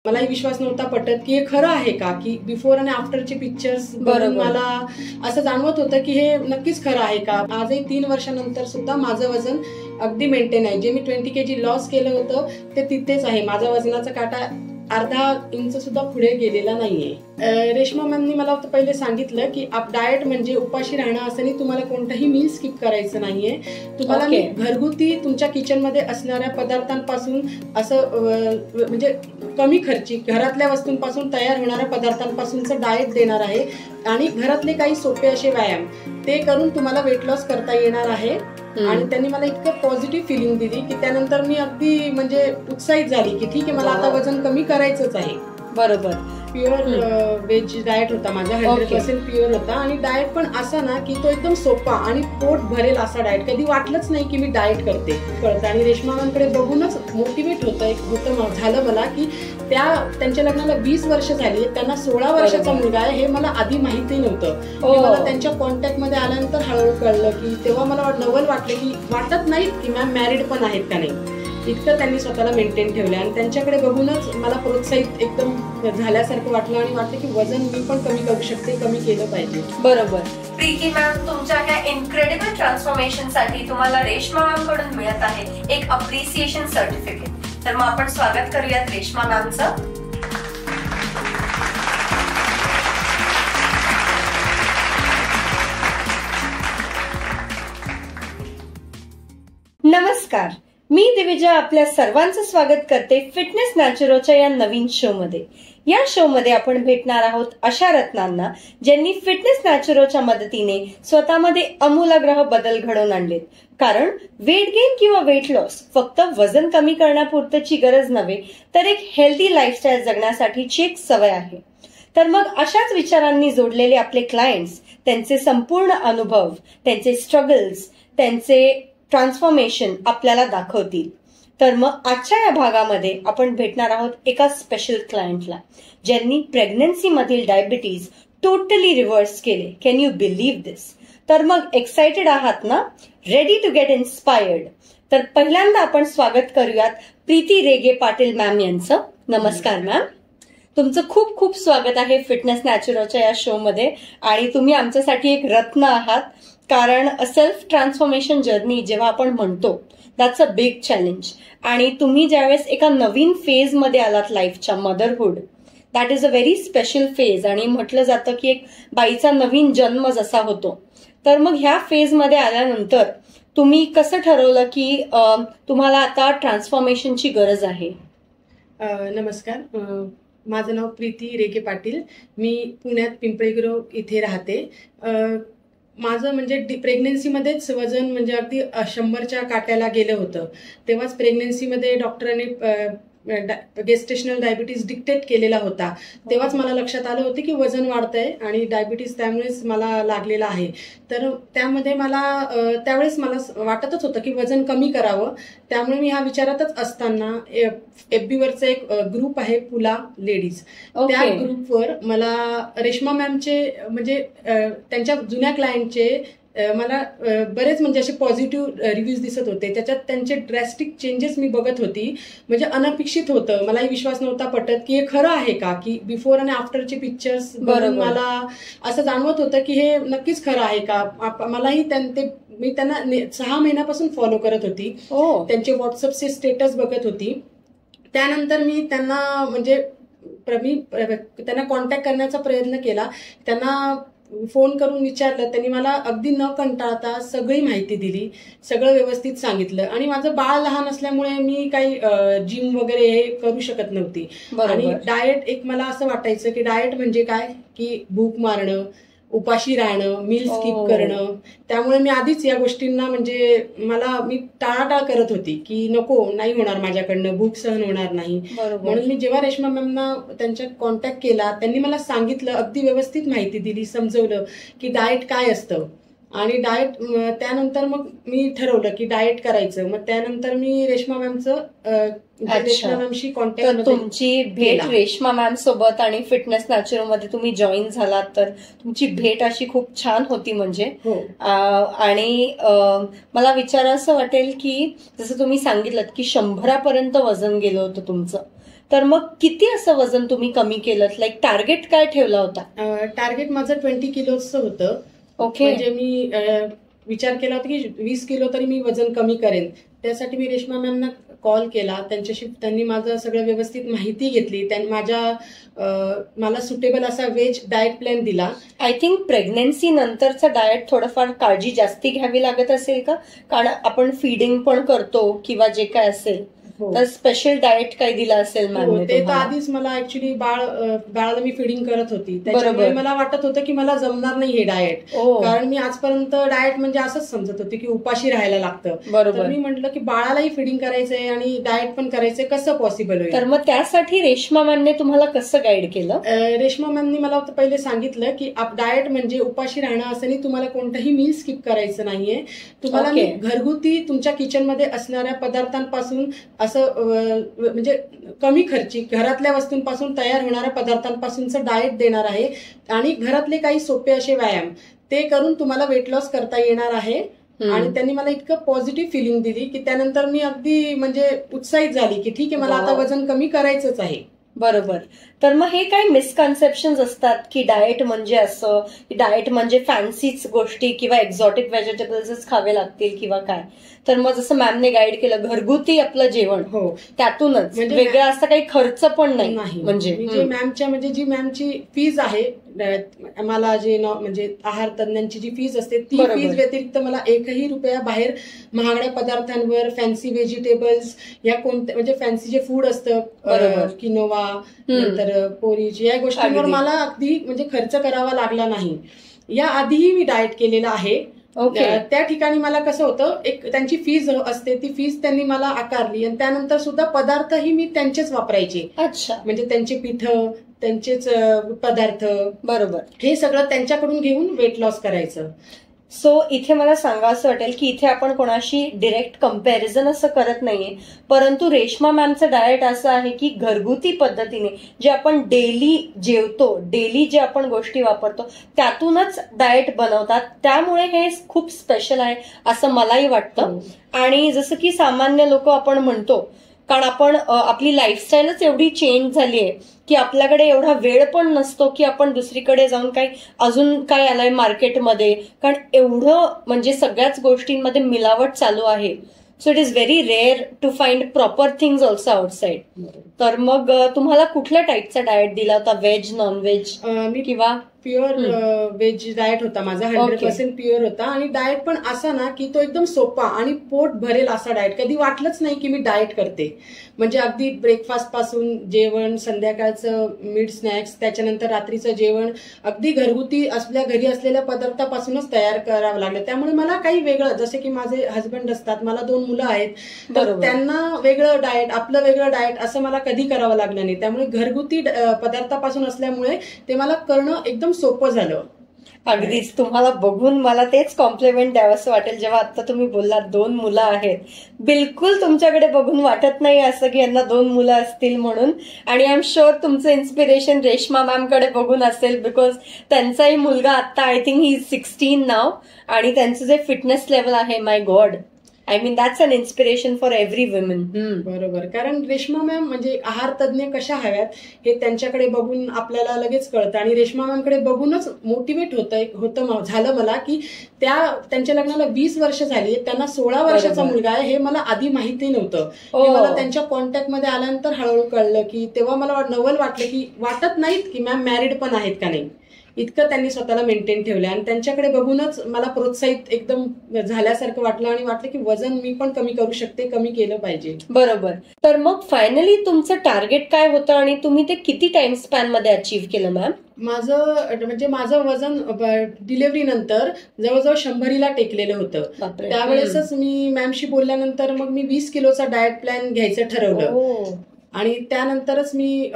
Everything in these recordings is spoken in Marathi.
मलाही विश्वास नव्हता पटत की हे खरं आहे का, की बिफोर आणि आफ्टरचे पिक्चर्स बघून मला असं जाणवत होतं की हे नक्कीच खरं आहे का. आजही 3 वर्षानंतर सुद्धा माझं वजन अगदी मेंटेन आहे. जे मी 20 kg लॉस केलं होतं ते तिथेच आहे. माझा वजनाचा काटा अर्धा इंच सुद्धा पुढे गेलेला नाहीये. रेश्मा मॅमनी मला पहिले सांगितलं की डाएट म्हणजे उपाशी राहणं असं नाही, तुम्हाला कोणताही मील स्किप करायचं नाहीये. तुम्हाला मी घरगुती तुमच्या किचन मध्ये असणाऱ्या पदार्थांपासून असं म्हणजे कमी खर्ची घरातल्या वस्तूंपासून तयार होणाऱ्या पदार्थांपासूनचं डाएट देणार आहे आणि घरातले काही सोपे असे व्यायाम ते करून तुम्हाला वेट लॉस करता येणार आहे. आणि त्यांनी मला इतकं पॉझिटिव्ह फिलिंग दिली की त्यानंतर मी अगदी म्हणजे उत्साहित झाली की ठीक आहे, मला आता वजन कमी करायचंच आहे. बरोबर. प्युअर व्हेज डाएट होता माझा, 100% प्युअर होता. आणि डाएट पण असा ना की तो एकदम सोपा आणि पोट भरेल असा डाएट. कधी वाटलंच नाही की मी डाएट करते कळतं. आणि रेश्मा मॅमकडे बघूनच मोटिवेट झालं मला की त्यांच्या लग्नाला 20 वर्ष झाली, त्यांना 16 वर्षाचा मुलगा आहे हे मला आधी माहिती नव्हतं. मला त्यांच्या कॉन्टॅक्ट मध्ये आल्यानंतर हळूहळू कळलं की तेव्हा मला नवल वाटलं की वाटत नाही की मॅम मॅरिड पण आहेत का नाही, इतकं त्यांनी स्वतःला मेंटेन ठेवलं. आणि त्यांच्याकडे बघूनच मला प्रोत्साहित एकदम झाल्यासारखं वाटलं आणि वाटलं की वजन मी पण कमी करू शकते, कमी केलं पाहिजे. बरोबर. प्रीती मॅम, तुमच्या ह्या इनक्रेडिबल ट्रान्सफॉर्मेशन साठी तुम्हाला रेश्मा मॅम कडून मिळत आहे एक अप्रिसिएशन सर्टिफिकेट. तर मग आपण स्वागत करूयात रेश्मा मॅमचं. नमस्कार, मी दिविजा आपल्या सर्वांचं स्वागत करते फिटनेस नॅचरोच्या या नवीन शो मध्ये. या शो मध्ये आपण भेटणार आहोत अशा रत्नांना ज्यांनी फिटनेस नॅचरोच्या मदतीने स्वतःमध्ये आमूलाग्र बदल घडवून आणलेत. कारण वेट गेन किंवा वेट लॉस फक्त वजन कमी करण्यापुरतची गरज नव्हे, तर एक हेल्दी लाईफस्टाईल जगण्यासाठीची एक सवय आहे. तर मग अशाच विचारांनी जोडलेले आपले क्लायंट्स त्यांचे संपूर्ण अनुभव, त्यांचे स्ट्रगल्स, त्यांचे ट्रान्सफॉर्मेशन आपल्याला दाखवतील. तर मग आजच्या या भागामध्ये आपण भेटणार आहोत एका स्पेशल क्लायंटला ज्यांनी प्रेग्नन्सी मधील डायबिटीज टोटली रिव्हर्स केले. Can you believe this? तर मग एक्साइटेड आहात ना? Ready to get inspired? तर पहिल्यांदा आपण स्वागत करूयात प्रीती रेगे पाटील मॅम यांचं. नमस्कार मॅम, तुमचं खूप खूप स्वागत आहे फिटनेस नॅचरोच्या या शो मध्ये. आणि तुम्ही आमच्यासाठी एक रत्न आहात, कारण सेल्फ ट्रान्सफॉर्मेशन जर्नी जेव्हा आपण म्हणतो दॅट्स अ बिग चॅलेंज. आणि तुम्ही ज्यावेळेस एका नवीन फेज मध्ये आलात लाईफच्या, motherhood, that is a very special phase. आणि म्हटलं जातं की एक बाईचा नवीन जन्म जसा होतो, तर मग ह्या फेज मध्ये आल्यानंतर तुम्ही कसं ठरवलं की तुम्हाला आता ट्रान्सफॉर्मेशनची गरज आहे? नमस्कार, माझं नाव प्रीती रेगे पाटील. मी पुण्यात पिंपळेगिरो इथे राहते. माझं म्हणजे प्रेग्नन्सीमध्येच वजन म्हणजे अगदी 100च्या काट्याला गेलं होतं. तेव्हाच प्रेग्नन्सीमध्ये डॉक्टरांनी गेस्टेशनल डायबिटीज डिक्टेट केलेला होता. तेव्हाच मला लक्षात आलं होतं की वजन वाढतंय आणि डायबिटीज त्यामुळेच मला लागलेला आहे. तर त्यामध्ये मला त्यावेळेस मला वाटतच होतं की वजन कमी करावं. त्यामुळे मी ह्या विचारातच असताना FB वरचा एक ग्रुप आहे पुला लेडीज, त्या ग्रुपवर मला रेश्मा मॅमचे म्हणजे त्यांच्या जुन्या क्लायंटचे मला बरेच म्हणजे असे पॉझिटिव्ह रिव्ह्यूज दिसत होते. त्याच्यात त्यांचे ड्रॅस्टिक चेंजेस मी बघत होती. म्हणजे अनपेक्षित होतं. मलाही विश्वास नव्हता पटत की हे खरं आहे का, की बिफोर आणि आफ्टरचे पिक्चर्स बघून मला असं जाणवत होतं की हे नक्कीच खरं आहे का. मलाही मी त्यांना 6 महिन्यापासून फॉलो करत होती. त्यांचे व्हॉट्सअपचे स्टेटस बघत होती. त्यानंतर मी त्यांना म्हणजे त्यांना कॉन्टॅक्ट करण्याचा प्रयत्न केला. त्यांना फोन करून विचारलं. त्यांनी मला अगदी न कंटाळता सगळी माहिती दिली, सगळं व्यवस्थित सांगितलं. आणि माझं बाळ लहान असल्यामुळे मी काही जिम वगैरे हे करू शकत नव्हती. आणि डाएट एक मला असं वाटायचं की डाएट म्हणजे काय, की भूक मारणं, उपाशी राहणं, मील स्किप करणं. त्यामुळे मी आधीच या गोष्टींना म्हणजे मी टाळाटाळ करत होती की नको, नाही होणार माझ्याकडनं, भूक सहन होणार नाही. म्हणून मी जेव्हा रेश्मा मॅमना त्यांच्या कॉन्टॅक्ट केला, त्यांनी मला सांगितलं, अगदी व्यवस्थित माहिती दिली, समजवलं की डाएट काय असतं. आणि डाएट त्यानंतर मग मी ठरवलं की डाएट करायचं. मग त्यानंतर मी रेश्मा मॅमचं रेश्मा मॅमशी कॉन्टॅक्ट. तुमची भेट रेश्मा मॅम सोबत आणि फिटनेस नॅचरो मध्ये तुम्ही जॉईन झालात, तर तुमची भेट अशी खूप छान होती म्हणजे. आणि मला विचारावं असं वाटेल की जसं तुम्ही सांगितलं की 100पर्यंत वजन गेलं होतं तुमचं, तर मग किती असं वजन तुम्ही कमी केलं, लाईक टार्गेट काय ठेवला होता? टार्गेट माझं 20 किलोचं होतं. ओके. म्हणजे मी विचार केला होता की 20 किलो तरी मी वजन कमी करेन. त्यासाठी मी रेश्मा मॅमना कॉल केला. त्यांनी माझं सगळं व्यवस्थित माहिती घेतली. त्यांनी मला सुटेबल असा व्हेज डाएट प्लॅन दिला. आय थिंक प्रेग्नन्सी नंतरचा डाएट थोडंफार काळजी जास्ती घ्यावी लागत असेल का? कारण आपण फीडिंग पण करतो किंवा जे काय असेल तर स्पेशल डाएट काही दिला असेल मॅम? ते तर आधीच मला ऍक्च्युली बाळाला मी फिडिंग करत होती, त्याच्यामुळे मला वाटत होतं की मला जमणार नाही हे डाएट. कारण मी आजपर्यंत डाएट म्हणजे असंच समजत होते की उपाशी राहायला लागतं. तर मी म्हटलं की बाळालाही फिडिंग करायचंय आणि डाएट पण करायचंय, कसं पॉसिबल होईल? तर मग त्यासाठी रेश्मा मॅमने तुम्हाला कसं गाईड केलं? रेश्मा मॅमनी मला पहिले सांगितलं की डाएट म्हणजे उपाशी राहणं असं नाही, तुम्हाला कोणतंही मील स्किप करायचं नाहीये. तुम्हाला मी घरगुती तुमच्या किचनमध्ये असणाऱ्या पदार्थांपासून असं म्हणजे कमी खर्ची घरातल्या वस्तूंपासून तयार होणाऱ्या पदार्थांपासूनचं डाएट देणार आहे आणि घरातले काही सोपे असे व्यायाम ते करून तुम्हाला वेट लॉस करता येणार आहे. आणि त्यांनी मला इतकं पॉझिटिव्ह फिलिंग दिली की त्यानंतर मी अगदी म्हणजे उत्साहित झाली की ठीक आहे, मला आता वजन कमी करायचंच आहे. बरोबर. तर मग हे काही मिसकन्सेप्शन असतात की डाएट म्हणजे असं, डाएट म्हणजे फॅन्सीच गोष्टी किंवा एक्झॉटिक व्हेजिटेबल्सच खावे लागतील किंवा काय. तर मग जसं मॅमने गाईड केलं घरगुती आपलं जेवण, त्यातूनच म्हणजे वेगळा असं काही खर्च पण नाही. म्हणजे जी मॅमची फीज आहे, मला जे म्हणजे आहार तज्ञांची जी फीज असते ती फीज व्यतिरिक्त मला एकही रुपया बाहेर महागड्या पदार्थांवर, फॅन्सी व्हेजिटेबल्स या कोणत्या म्हणजे फॅन्सी जे फूड असतं किनोवा नंतर पोरीज या गोष्टींवर मला अगदी म्हणजे खर्च करावा लागला नाही. या आधीही मी डाएट केलेला आहे. त्या ठिकाणी मला कसं होतं, एक त्यांची फीज असते, ती फीज त्यांनी मला आकारली आणि त्यानंतर सुद्धा पदार्थही मी त्यांचेच वापरायचे. अच्छा. म्हणजे त्यांचे पीठ, त्यांचेच पदार्थ, बरोबर, हे सगळं त्यांच्याकडून घेऊन वेट लॉस करायचं. सो इथे मला सांगा असं वाटेल की इथे आपण कोणाशी डिरेक्ट कम्पॅरिझन असं करत नाहीये, परंतु रेश्मा मॅमचं डाएट असं आहे की घरगुती पद्धतीने जे आपण डेली जेवतो, डेली जे आपण गोष्टी वापरतो त्यातूनच डाएट बनवतात. त्यामुळे हे खूप स्पेशल आहे असं मलाही वाटतं. आणि जसं की सामान्य लोक आपण म्हणतो, कारण आपण आपली लाईफस्टाईलच एवढी चेंज झाली आहे की आपल्याकडे एवढा वेळ पण नसतो की आपण दुसरीकडे जाऊन काही अजून काय आलंय मार्केटमध्ये, कारण एवढं म्हणजे सगळ्याच गोष्टींमध्ये मिलावट चालू आहे. So it is very rare to find proper things also outside. तर मग तुम्हाला कुठल्या टाईपचा डाएट दिला होता, व्हेज, नॉन व्हेज किंवा प्युअर व्हेज डाएट होता माझा, 100% प्युअर होता. आणि डाएट पण असा ना की तो एकदम सोपा आणि पोट भरेल असा डाएट. कधी वाटलंच नाही की मी डाएट करते. म्हणजे अगदी ब्रेकफास्ट पासून जेवण, संध्याकाळचं मिड स्नॅक्स, त्याच्यानंतर रात्रीचं जेवण अगदी घरगुती आपल्या घरी असलेल्या पदार्थापासूनच तयार करावं लागलं. त्यामुळे मला काही वेगळं, जसे की माझे हजबंड असतात, मला 2 मुलं आहेत, तर त्यांना वेगळं डाएट, आपलं वेगळं डाएट असं मला कधी करावं लागलं नाही. त्यामुळे घरगुती पदार्थापासून असल्यामुळे ते मला करणं एकदम सोपं झालं. अगदीच. तुम्हाला बघून मला तेच कॉम्प्लिमेंट द्यावंसं वाटेल जेव्हा आता तुम्ही बोललात 2 मुलं आहेत. बिलकुल तुमच्याकडे बघून वाटत नाही असं की यांना 2 मुलं असतील म्हणून. आणि आय एम शुअर तुमचं इन्स्पिरेशन रेश्मा मॅमकडे बघून असेल, बिकॉज त्यांचाही मुलगा आता आय थिंक ही 16 नाव, आणि त्यांचं जे फिटनेस लेवल आहे, my god, I mean that's an inspiration for every woman. बरोबर. कारण रेश्मा मॅम म्हणजे आहार तज्ञ कशा हव्यात हे त्यांच्याकडे बघून आपल्याला लगेच कळतं. आणि रेश्मा मॅमकडे बघूनच मोटिवेट झालं मला की त्यांच्या लग्नाला 20 वर्ष झाली, त्यांना 16 वर्षाचा मुलगा आहे. हे मला आधी माहिती नव्हतं. मला त्यांच्या कॉन्टॅक्टमध्ये आल्यानंतर हळूहळू कळलं की तेव्हा मला नवल वाटलं की वाटत नाहीत की मॅम मॅरिड पण आहेत का नाही, इतकं त्यांनी स्वतःला मेंटेन ठेवलं. आणि त्यांच्याकडे बघूनच मला प्रोत्साहित एकदम झाल्यासारखं वाटलं आणि वाटलं की वजन मी पण कमी करू शकते, कमी केलं पाहिजे. बरोबर. तर मग फायनली तुमचं टार्गेट काय होतं आणि तुम्ही ते किती टाइम स्पॅन मध्ये अचीव्ह केलं मॅम? माझं वजन डिलिव्हरी नंतर जवळजवळ 100ला टेकलेलं होतं. त्यावेळेसच मी मॅमशी बोलल्यानंतर मग मी 20 किलोचा डाएट प्लॅन घ्यायचं ठरवलं. आणि त्यानंतरच मी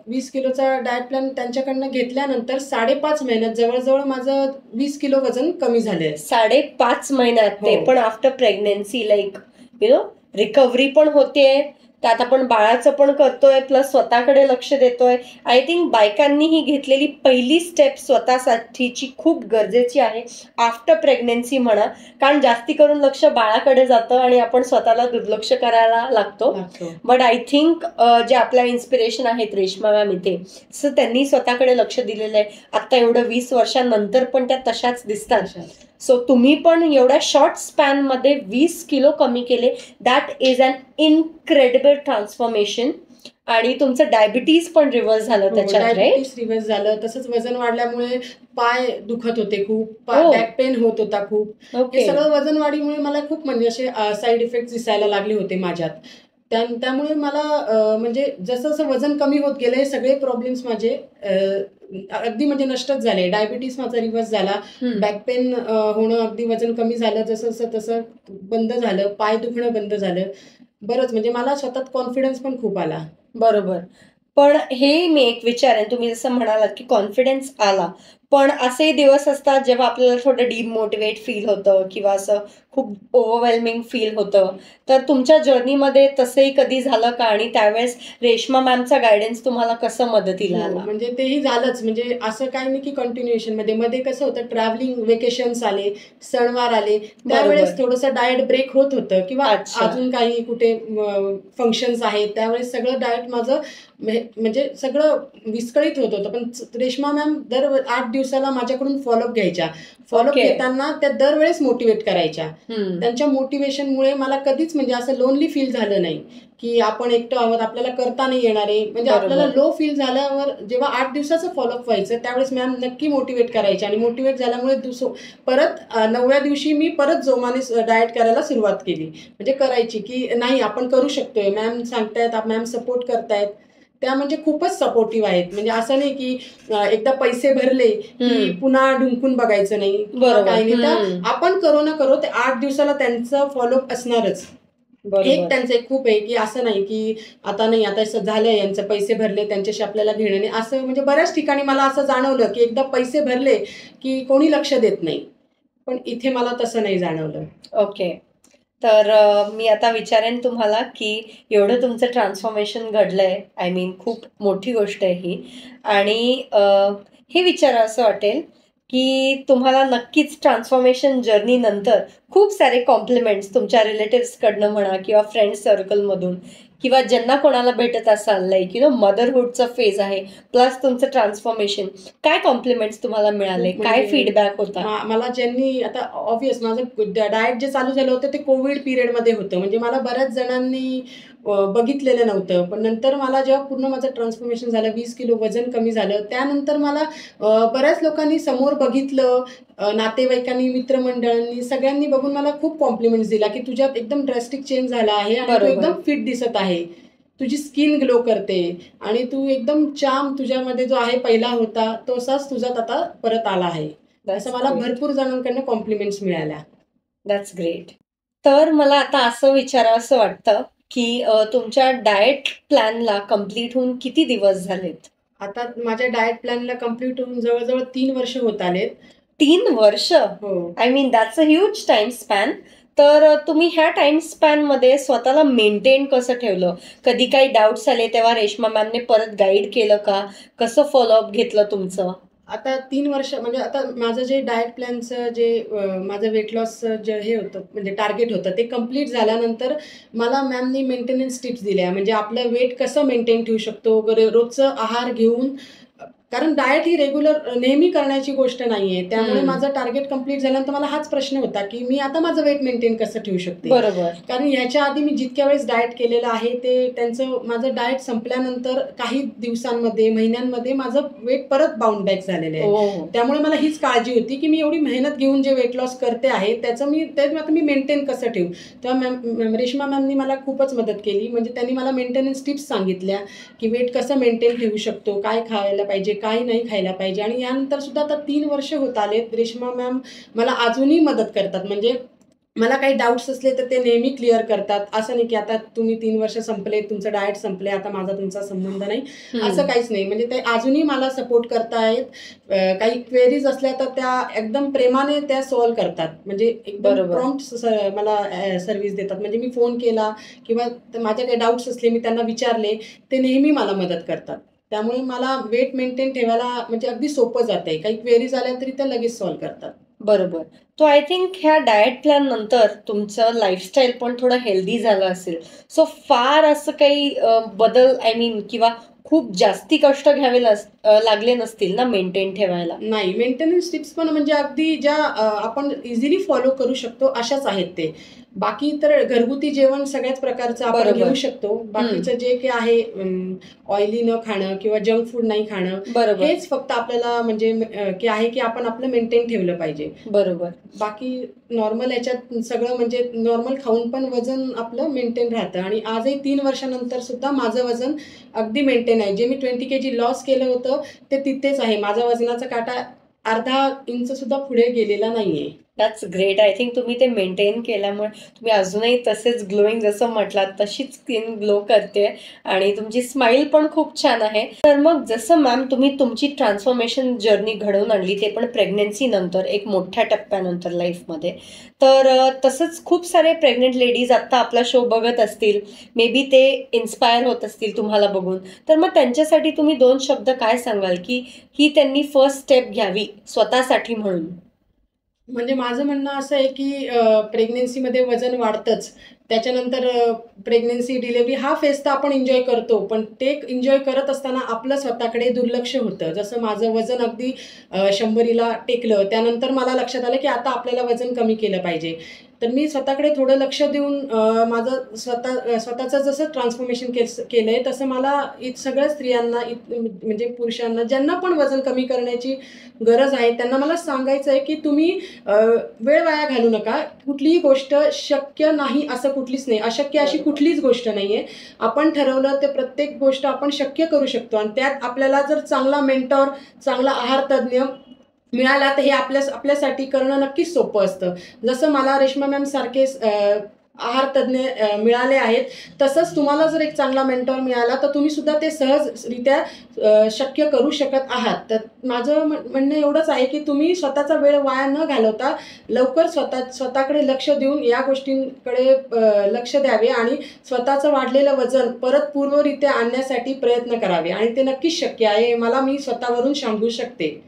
20 किलोचा डाएट प्लॅन त्यांच्याकडनं घेतल्यानंतर 5.5 महिन्यात जवळजवळ माझं 20 किलो वजन कमी झालंय. 5.5 महिन्यात? ते पण after pregnancy, like you know recovery पण होते, त्यात आपण बाळाचं पण करतोय प्लस स्वतःकडे लक्ष देतोय. आय थिंक बायकांनी ही घेतलेली पहिली स्टेप स्वतःसाठीची खूप गरजेची आहे आफ्टर प्रेग्नन्सी म्हणा, कारण जास्ती करून लक्ष बाळाकडे जातं आणि आपण स्वतःला दुर्लक्ष करायला लागतो. बट आय थिंक जे आपल्या इन्स्पिरेशन आहेत रेश्मा मॅम इथे, सो त्यांनी स्वतःकडे लक्ष दिलेलं आहे. आता एवढं 20 वर्षांनंतर पण त्या तशाच दिसतात. सो तुम्ही पण एवढ्या शॉर्ट स्पॅन मध्ये 20 किलो कमी केले. That is an incredible transformation. आणि तुमचं डायबिटीज पण रिव्हर्स झालं त्याच्यात. डायबिटीज रिव्हर्स झालं. तसंच वजन वाढल्यामुळे पाय दुखत होते खूप, बॅक पेन होत होता खूप. हे सगळं वजन वाढीमुळे मला खूप म्हणजे असे साईड इफेक्ट दिसायला लागले होते माझ्यात. त्यामुळे मला म्हणजे जसं जसं वजन कमी होत गेलं, हे सगळे प्रॉब्लेम्स माझे अगदी म्हणजे नष्टच झाले. डायबिटीस माझा रिव्हर्स झाला, बॅक पेन होणं अगदी वजन कमी झालं, जसं जसं तसं बंद झालं, पाय दुखणं बंद झालं. बरंच म्हणजे मला स्वतःत कॉन्फिडन्स पण खूप आला. बरोबर. पण हे मी एक विचारेन, तुम्ही जसं म्हणालात की कॉन्फिडन्स आला, पण असे दिवस असतात जेव्हा आपल्याला थोडं डिमोटिवेट फील होतं किंवा असं खूप ओव्हरवेल्मिंग फील होतं. तर तुमच्या जर्नीमध्ये तसंही कधी झालं का? आणि त्यावेळेस रेश्मा मॅमचा गायडन्स तुम्हाला कसं मदतीला आला? म्हणजे तेही झालंच. म्हणजे असं काही नाही की कंटिन्युएशन मध्ये कसं होतं, ट्रॅव्हलिंग वेकेशन्स आले, सणवार आले, त्यावेळेस थोडंसं डाएट ब्रेक होत होतं किंवा अजून काही कुठे फंक्शन्स आहेत त्यावेळेस सगळं डाएट माझं म्हणजे सगळं विस्कळीत होत होतं. पण रेश्मा मॅम दर 8 दिवसाला माझ्याकडून फॉलोअप घ्यायच्या. फॉलोअप घेताना त्या दरवेळेस मोटिवेट करायच्या. त्यांच्या मोटिवेशनमुळे मला कधीच म्हणजे असं लोनली फील झालं नाही की आपण एकटं आहोत, आपल्याला करता नाही येणार आहे. म्हणजे आपल्याला लो फील झाल्यावर जेव्हा 8 दिवसाचं फॉलोअप व्हायचं त्यावेळेस मॅम नक्की मोटिवेट करायचे. आणि मोटिवेट झाल्यामुळे परत 9व्या दिवशी मी परत जोमाने डाएट करायला सुरुवात केली. म्हणजे करायची की नाही आपण करू शकतोय, मॅम सांगतायत, मॅम सपोर्ट करतायत. त्या म्हणजे खूपच सपोर्टिव्ह आहेत. म्हणजे असं नाही की एकदा पैसे भरले की पुन्हा ढुंकून बघायचं नाही, काही नाही. तर आपण करो ना करो ते 8 दिवसाला त्यांचं फॉलोअप असणारच. एक त्यांचं एक खूप आहे की असं नाही की आता नाही, आता झालंय यांचं, पैसे भरले त्यांच्याशी आपल्याला घेणं नाही असं. म्हणजे बऱ्याच ठिकाणी मला असं जाणवलं की एकदा पैसे भरले की कोणी लक्ष देत नाही, पण इथे मला तसं नाही जाणवलं. ओके. तर मी आता विचारेन तुम्हाला की एवढं तुमचं ट्रान्सफॉर्मेशन घडलंय, आय मीन खूप मोठी गोष्ट आहे ही. आणि हे विचारा असं वाटेल की तुम्हाला नक्कीच ट्रान्सफॉर्मेशन जर्नी नंतर खूप सारे कॉम्प्लिमेंट्स तुमच्या रिलेटिव्सकडनं म्हणा किंवा फ्रेंड सर्कलमधून किंवा ज्यांना कोणाला भेटत असाल, लाईक मदरहुडचा फेज आहे प्लस तुमचं ट्रान्सफॉर्मेशन, काय कॉम्प्लिमेंट्स तुम्हाला मिळाले, काय फीडबॅक होता? मला ज्यांनी आता ऑब्वियस माझं डाएट जे चालू झालं होतं ते कोविड पिरियडमध्ये होतं. म्हणजे मला बऱ्याच जणांनी बघितलेलं नव्हतं. पण नंतर मला जेव्हा पूर्ण माझं ट्रान्सफॉर्मेशन झालं, 20 किलो वजन कमी झालं, त्यानंतर मला बऱ्याच लोकांनी समोर बघितलं, नातेवाईकांनी, मित्रमंडळांनी, सगळ्यांनी बघून मला खूप कॉम्प्लिमेंट्स दिला की तुझ्यात एकदम ड्रास्टिक चेंज झाला आहे आणि तू एकदम फिट दिसत आहे, तुझी स्किन ग्लो करते आणि तू एकदम चार्म तुझ्यामध्ये जो आहे पहिला होता तसाच तुझ्यात आता परत आला आहे. असं मला भरपूर जणांकडनं कॉम्प्लिमेंट्स मिळाल्या. That's great. तर मला आता असं विचारावंसं वाटतं की तुमच्या डाएट प्लॅनला कम्प्लीट होऊन किती दिवस झालेत? आता माझ्या डाएट प्लॅनला कम्प्लीट होऊन जवळजवळ 3 वर्ष होत आलेत. 3 वर्ष? हो. I mean that's a huge time span. तर तुम्ही ह्या टाइम स्पॅन मध्ये स्वतःला मेंटेन कसं ठेवलं? कधी काही डाऊट्स आले तेव्हा रेश्मा मॅमने परत गाईड केलं का? कसं फॉलोअप घेतलं तुमचं? आता 3 वर्ष म्हणजे आता माझं जे डाएट प्लॅनचं जे माझं वेट लॉस जे हे होतं म्हणजे टार्गेट होतं ते कम्प्लीट झाल्यानंतर मला मॅमनी मेंटेनन्स टिप्स दिल्या. म्हणजे आपलं वेट कसं मेंटेन ठेवू शकतो वगैरे, रोजचं आहार घेऊन. कारण डाएट ही रेग्युलर नेहमी करण्याची गोष्ट नाहीये. त्यामुळे माझं टार्गेट कम्प्लीट झाल्यानंतर मला हाच प्रश्न होता की मी आता माझं वेट मेंटेन कसं ठेवू शकते. बरोबर. कारण ह्याच्या आधी मी जितक्या वेळेस डाएट केलेलं आहे ते त्यांचं माझं डाएट संपल्यानंतर काही दिवसांमध्ये, महिन्यांमध्ये माझं वेट परत बाउंड बॅक झालेलं आहे. त्यामुळे मला हीच काळजी होती की मी एवढी मेहनत घेऊन जे वेट लॉस करते आहे त्याचं मी मेंटेन कसं ठेवू. तेव्हा रेश्मा मॅमनी मला खूपच मदत केली. म्हणजे त्यांनी मला मेंटेनन्स टिप्स सांगितल्या की वेट कसं मेंटेन ठेवू शकतो, काय खायला पाहिजे, काही नाही खायला पाहिजे. आणि यानंतर सुद्धा आता 3 वर्ष होत आले, रेश्मा मॅम मला अजूनही मदत करतात. म्हणजे मला काही डाऊट्स असले तर ते नेहमी क्लिअर करतात. असं नाही की आता तुम्ही 3 वर्ष संपले, तुमचं डाएट संपले, आता माझा तुमचा संबंध नाही, असं काहीच नाही. म्हणजे ते अजूनही मला सपोर्ट करतायत. काही क्वेरीज असल्या तर त्या एकदम प्रेमाने त्या सॉल्व्ह करतात. म्हणजे एकदम प्रॉम्प्ट मला सर्व्हिस देतात. म्हणजे मी फोन केला किंवा माझे काही डाऊट्स असले मी त्यांना विचारले, ते नेहमी मला मदत करतात. त्यामुळे मला वेट मेंटेन ठेवायला म्हणजे अगदी सोपं जाते. काही क्वेरीज आल्या तरी त्या लगेच सॉल्व्ह करतात. बरोबर. तो आय थिंक ह्या डाएट प्लॅन नंतर तुमचं लाईफस्टाईल पण थोडं हेल्दी झालं असेल. सो फार असं काही बदल आय मीन किंवा खूप जास्ती कष्ट घ्यावे लागले नसतील ना मेंटेन ठेवायला? नाही, मेंटेनन्स टिप्स पण म्हणजे अगदी ज्या आपण इझिली फॉलो करू शकतो अशाच आहेत ते. बाकी तर घरगुती जेवण सगळ्याच प्रकारचं आपण घेऊ शकतो. बाकीचं जे काही आहे ऑइली न खाणं किंवा जंक फूड नाही खाणं, हेच फक्त आपल्याला म्हणजे की आहे की आपण आपलं मेंटेन ठेवलं पाहिजे. बरोबर. बाकी नॉर्मल याच्यात सगळं म्हणजे नॉर्मल खाऊन पण वजन आपलं मेंटेन राहतं. आणि आजही 3 वर्षानंतर सुद्धा माझं वजन अगदी मेंटेन आहे. जे मी 20 kg लॉस केलं होतं ते तिथेच आहे. माझा वजनाचा काटा अर्धा इंच सुद्धा पुढे गेलेला नाहीये. That's great. आय थिंक तुम्ही ते मेंटेन केल्यामुळे तुम्ही अजूनही तसेच ग्लोईंग जसं म्हटलात तशीच स्किन ग्लो करते आणि तुमची स्माईल पण खूप छान आहे. तर मग जसं मॅम तुम्ही तुमची ट्रान्सफॉर्मेशन जर्नी घडवून आणली ते पण प्रेग्नन्सी नंतर एक मोठ्या टप्प्यानंतर लाईफमध्ये, तर तसंच खूप सारे प्रेग्नेंट लेडीज आत्ता आपला शो बघत असतील, मे बी ते इन्स्पायर होत असतील तुम्हाला बघून, तर मग त्यांच्यासाठी तुम्ही 2 शब्द काय सांगाल की ही त्यांनी फर्स्ट स्टेप घ्यावी स्वतःसाठी म्हणून? म्हणजे माझं म्हणणं असं आहे की प्रेग्नेन्सीमध्ये वजन वाढतंच. त्याच्यानंतर प्रेग्नेन्सी डिलिव्हरी हा फेज तर आपण एन्जॉय करतो, पण ते एन्जॉय करत असताना आपलं स्वतःकडे दुर्लक्ष होतं. जसं माझं वजन अगदी 100ला टेकलं, त्यानंतर मला लक्षात आलं की आता आपल्याला वजन कमी केलं पाहिजे. तर मी स्वतःकडे थोडं लक्ष देऊन माझं स्वतःचं जसं ट्रान्सफॉर्मेशन केलंय तसं मला सगळ्या स्त्रियांना म्हणजे पुरुषांना ज्यांना पण वजन कमी करण्याची गरज आहे त्यांना मला सांगायचं आहे की तुम्ही वेळ वाया घालू नका. कुठलीही गोष्ट शक्य नाही असं कुठलीच नाही, अशक्य अशी कुठलीच गोष्ट नाहीये. आपण ठरवलं ते प्रत्येक गोष्ट आपण शक्य करू शकतो. आणि त्यात आपल्याला जर चांगला मेंटॉर, चांगला आहार तज्ज्ञ मिळाला तर हे आपल्यासाठी करणं नक्कीच सोपं असतं. जसं मला रेश्मा मॅम सारखे आहार तज्ज्ञ मिळाले आहेत, तसंच तुम्हाला जर एक चांगला मेंटॉर मिळाला तर तुम्ही सुद्धा ते सहजरित्या शक्य करू शकत आहात. तर माझं म्हणणं एवढंच आहे की तुम्ही स्वतःचा वेळ वाया न घालवता लवकर स्वतःकडे लक्ष देऊन या गोष्टींकडे लक्ष द्यावे आणि स्वतःचं वाढलेलं वजन परत पूर्वरित्या आणण्यासाठी प्रयत्न करावे. आणि ते नक्कीच शक्य आहे, मला मी स्वतःवरून सांगू शकते.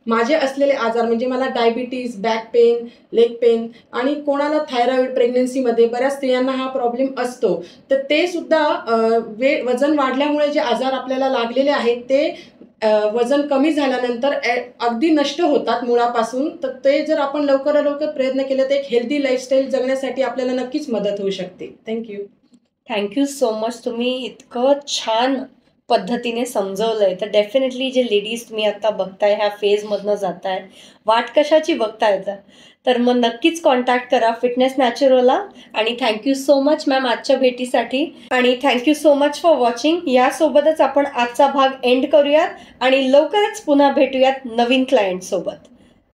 माझे असलेले आजार म्हणजे मला diabetes, back pain, leg pain आणि कोणाला थायरॉइड, प्रेग्नन्सीमध्ये बऱ्याच स्त्रियांना हा प्रॉब्लेम असतो. तर ते सुद्धा वजन वाढल्यामुळे जे आजार आपल्याला लागलेले आहेत ते वजन कमी झाल्यानंतर अगदी नष्ट होतात मुळापासून. तर ते जर आपण लवकरात लवकर प्रयत्न केले तर एक हेल्दी लाईफस्टाईल जगण्यासाठी आपल्याला नक्कीच मदत होऊ शकते. Thank you so much. तुम्ही इतकं छान पद्धतीने समजवलंय. तर डेफिनेटली जे लेडीज तुम्ही आता बघताय, ह्या फेजमधनं जाताय, वाट कशाची बघताय तर मग नक्कीच कॉन्टॅक्ट करा फिटनेस नॅचरोला. आणि थँक्यू सो मच मॅम आजच्या भेटीसाठी. आणि thank you so much for watching. यासोबतच आपण आजचा भाग एंड करूयात आणि लवकरच पुन्हा भेटूयात नवीन क्लायंट सोबत.